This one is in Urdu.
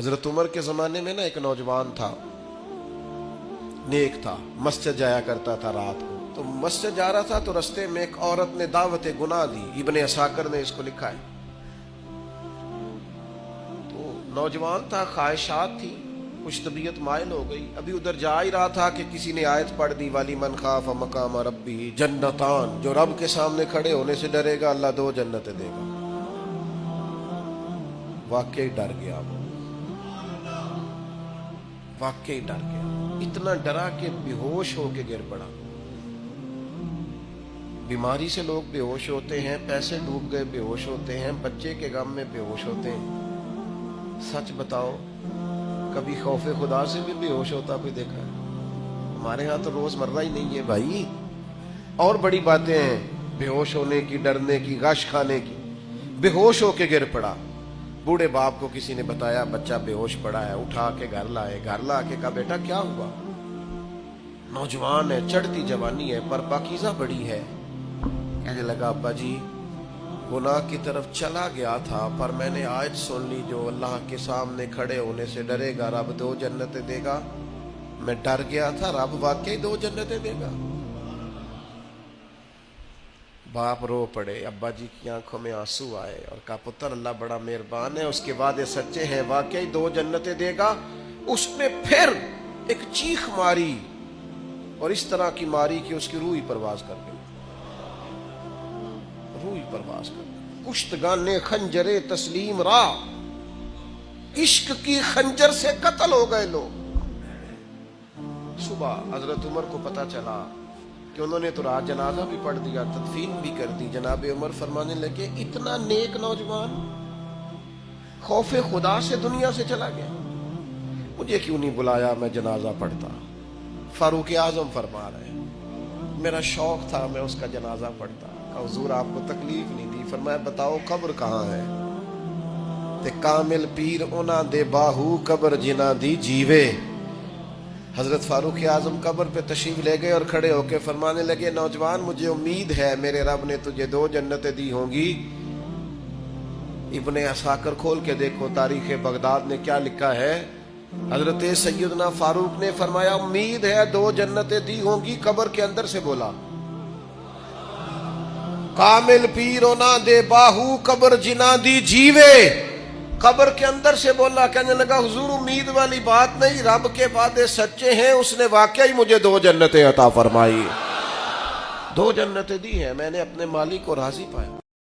حضرت عمر کے زمانے میں نا ایک نوجوان تھا، نیک تھا، مسجد جایا کرتا تھا رات کو. تو مسجد جا رہا تھا تو رستے میں ایک عورت نے دعوت گناہ دی. ابن عساکر نے اس کو لکھا ہے. تو نوجوان تھا، خواہشات تھی، کچھ طبیعت مائل ہو گئی. ابھی ادھر جا ہی رہا تھا کہ کسی نے آیت پڑھ دی، والی من خاف مقام ربی جنتان، جو رب کے سامنے کھڑے ہونے سے ڈرے گا اللہ 2 جنتیں دے گا. واقعی ڈر گیا وہ، واقعی ڈر گیا. اتنا ڈرا کہ بے ہوش ہو کے گر پڑا. بیماری سے لوگ بے ہوش ہوتے ہیں، پیسے ڈوب گئے بے ہوش ہوتے ہیں، بچے کے غم میں بے ہوش ہوتے ہیں. سچ بتاؤ کبھی خوف خدا سے بھی بے ہوش ہوتا کوئی دیکھا ہے؟ ہمارے ہاں تو روز مرہ ہی نہیں ہے بھائی. اور بڑی باتیں ہیں بے ہوش ہونے کی، ڈرنے کی، غش کھانے کی. بے ہوش ہو کے گر پڑا. بوڑھے باپ کو کسی نے بتایا بچہ بے ہوش پڑا ہے، اٹھا کے گھر لائے. گھر لا کے کہا بیٹا کیا ہوا؟ نوجوان ہے، چڑھتی جوانی ہے، پر پاکیزہ بڑی ہے. کہنے لگا ابا جی گناہ کی طرف چلا گیا تھا، پر میں نے آیت سن لی جو اللہ کے سامنے کھڑے ہونے سے ڈرے گا رب 2 جنتیں دے گا. میں ڈر گیا تھا، رب واقعی 2 جنتیں دے گا. باپ رو پڑے. ابا جی کی آنکھوں میں آنسو آئے اور کہا پتر اللہ بڑا مہربان ہے، اس کے وعدے سچے ہیں، واقعی 2 جنتیں دے گا. اس نے پھر ایک چیخ ماری اور اس طرح کی ماری کہ اس کی روح ہی پرواز کر گئی. روح ہی پرواز کر گئی. کشتگان خنجر تسلیم را، عشق کی خنجر سے قتل ہو گئے لوگ. صبح حضرت عمر کو پتا چلا کہ انہوں نے تو رات جنازہ بھی پڑھ دیا، تدفین بھی کر دی. جناب عمر فرمانے لگے اتنا نیک نوجوان خوف خدا سے دنیا سے چلا گیا، مجھے کیوں نہیں بلایا میں جنازہ پڑھتا. فاروق اعظم فرما رہے ہیں میرا شوق تھا میں اس کا جنازہ پڑھتا. کہا حضور آپ کو تکلیف نہیں دی. فرمایا بتاؤ قبر کہاں ہے؟ تے کامل پیر اونا دے باہو قبر جنا دی جیوے. حضرت فاروق اعظم قبر پہ تشریف لے گئے اور کھڑے ہو کے فرمانے لگے نوجوان مجھے امید ہے میرے رب نے تجھے 2 جنتیں دی ہوں گی. ابن عساکر کھول کے دیکھو تاریخ بغداد نے کیا لکھا ہے. حضرت سیدنا فاروق نے فرمایا امید ہے 2 جنتیں دی ہوں گی. قبر کے اندر سے بولا کامل پیرو نہ دے باہو قبر جنا دی جیوے. قبر کے اندر سے بولا. کہنے لگا حضور امید والی بات نہیں، رب کے وعدے سچے ہیں، اس نے واقعی مجھے 2 جنتیں عطا فرمائی. 2 جنتیں دی ہیں، میں نے اپنے مالک کو راضی پایا.